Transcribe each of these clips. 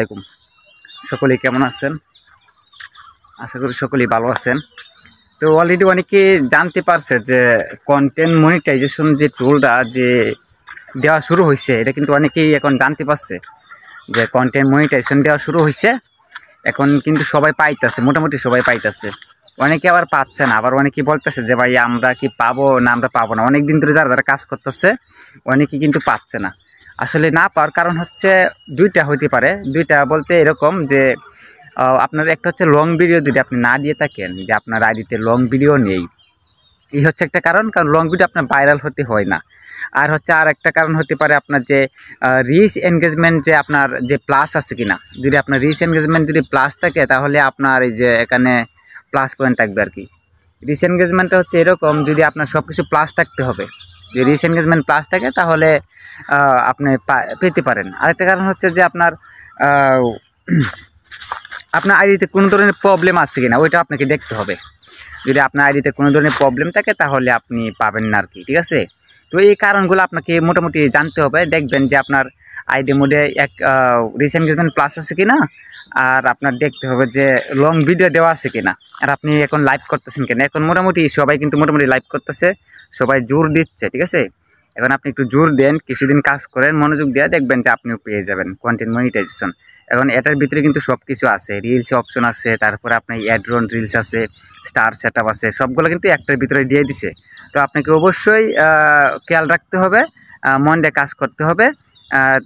আসসালামু আলাইকুম। সকলেই কেমন আছেন? আশা করি সকলেই ভালো আছেন। তো অলরেডি অনেকে জানতে পারছে যে কন্টেন্ট মনিটাইজেশন যে টুলটা যে দেওয়া শুরু হয়েছে, এটা কিন্তু অনেকেই এখন জানতে পারছে যে কন্টেন্ট মনিটাইজেশন দেওয়া শুরু হয়েছে। এখন কিন্তু সবাই পাইতেছে, মোটামুটি সবাই পাইতেছে। অনেকে আবার পাচ্ছে না, আবার অনেকেই বলতেছে যে ভাই আমরা কি পাবো না আমরা পাবো না। অনেক দিন ধরে যারা কাজ করতেছে অনেকেই কিন্তু পাচ্ছে না। আসলে না পাওয়ার কারণ হচ্ছে দুইটা হইতে পারে। দুইটা বলতে এরকম যে আপনার একটা হচ্ছে লং ভিডিও যদি আপনি না দিয়ে থাকেন, যে আপনার আইডিতে লং ভিডিও নেই, এই হচ্ছে একটা কারণ লং ভিডিও আপনার ভাইরাল হতে হয় না। আর হচ্ছে আর একটা কারণ হতে পারে আপনার যে রিচ এনগেজমেন্ট, যে আপনার যে প্লাস আছে কিনা। যদি আপনার রিচ এনগেজমেন্ট যদি প্লাস থাকে তাহলে আপনার এই যে এখানে প্লাস পয়েন্ট থাকবে আর কি। রিচ এনগেজমেন্টটা হচ্ছে এরকম, যদি আপনার সব কিছু প্লাস থাকতে হবে। যদি রিচ এনগেজমেন্ট প্লাস থাকে তাহলে আপনি পেতে পারেন। আরেকটা কারণ হচ্ছে যে আপনার আপনার আইডিতে কোনো ধরনের প্রবলেম আছে কিনা ওইটা আপনাকে দেখতে হবে। যদি আপনার আইডিতে কোনো ধরনের প্রবলেম থাকে তাহলে আপনি পাবেন না আর কি, ঠিক আছে। তো এই কারণগুলো আপনাকে মোটামুটি জানতে হবে। দেখবেন যে আপনার আইডি মোডে রিচ এনগেজমেন্ট প্লাস আছে কিনা, আর আপনার দেখতে হবে যে লং ভিডিও দেওয়া আছে কিনা, আর আপনি এখন লাইভ করতেছেন কিনা। এখন মোটামুটি সবাই কিন্তু মোটামুটি লাইভ করতেছে, সবাই জোর দিচ্ছে, ঠিক আছে। এখন আপনি একটু জোর দেন, কিছুদিন কাজ করেন, মনোযোগ দিয়ে দেখবেন যে আপনিও পেয়ে যাবেন কন্টেন্ট মনিটাইজেশন। এখন এটার ভিতরে কিন্তু সব কিছু আছে, রিলস অপশন আছে, তারপরে আপনার অ্যাড্রন রিলস আছে, স্টার সেটআপ আছে, সবগুলো কিন্তু একটার ভিতরে দিয়ে দিছে। তো আপনাকে অবশ্যই খেয়াল রাখতে হবে, মন দিয়ে কাজ করতে হবে,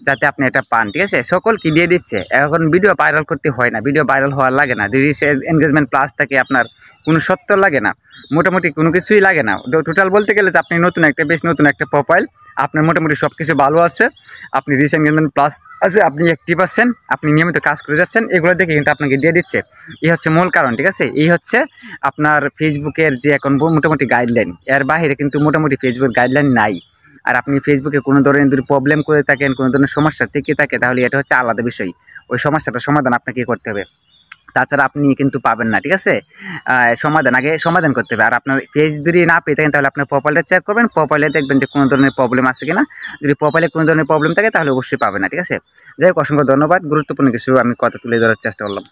যাতে আপনি এটা পান, ঠিক আছে। সকল কি দিয়ে দিচ্ছে। এখন ভিডিও ভাইরাল করতে হয় না, ভিডিও ভাইরাল হওয়ার লাগে না। রিচ এনগেজমেন্ট প্লাস থাকে, আপনার কোনো সত্য লাগে না, মোটামুটি কোনো কিছুই লাগে না। টোটাল বলতে গেলে যে আপনি নতুন একটা প্রোফাইল, আপনার মোটামুটি সব কিছু ভালো আছে, আপনি রিচ এনগেজমেন্ট প্লাস আছে, আপনি অ্যাক্টিভ আছেন, আপনি নিয়মিত কাজ করে যাচ্ছেন, এগুলো দেখে কিন্তু আপনাকে দিয়ে দিচ্ছে। এই হচ্ছে মূল কারণ, ঠিক আছে। এই হচ্ছে আপনার ফেসবুকের যে এখন মোটামুটি গাইডলাইন। এর বাইরে কিন্তু মোটামুটি ফেসবুক গাইডলাইন নাই। আর আপনি ফেসবুকে কোনো ধরনের যদি প্রবলেম করে থাকেন, কোনো ধরনের সমস্যা থেকে থাকে, তাহলে এটা হচ্ছে আলাদা বিষয়। ওই সমস্যাটার সমাধান আপনাকে করতে হবে, তাছাড়া আপনি কিন্তু পাবেন না, ঠিক আছে। আগে সমাধান করতে হবে। আর আপনার পেজ যদি না পেয়ে থাকেন তাহলে আপনার প্রোফাইলটা চেক করবেন, প্রোফাইলে দেখবেন যে কোনো ধরনের প্রবলেম আছে কিনা। যদি প্রোফাইলে কোনো ধরনের প্রবলেম থাকে তাহলে অবশ্যই পাবেন না, ঠিক আছে। যাই হোক, অসংখ্য ধন্যবাদ। গুরুত্বপূর্ণ কিছু আমি কথা তুলে ধরার চেষ্টা করলাম।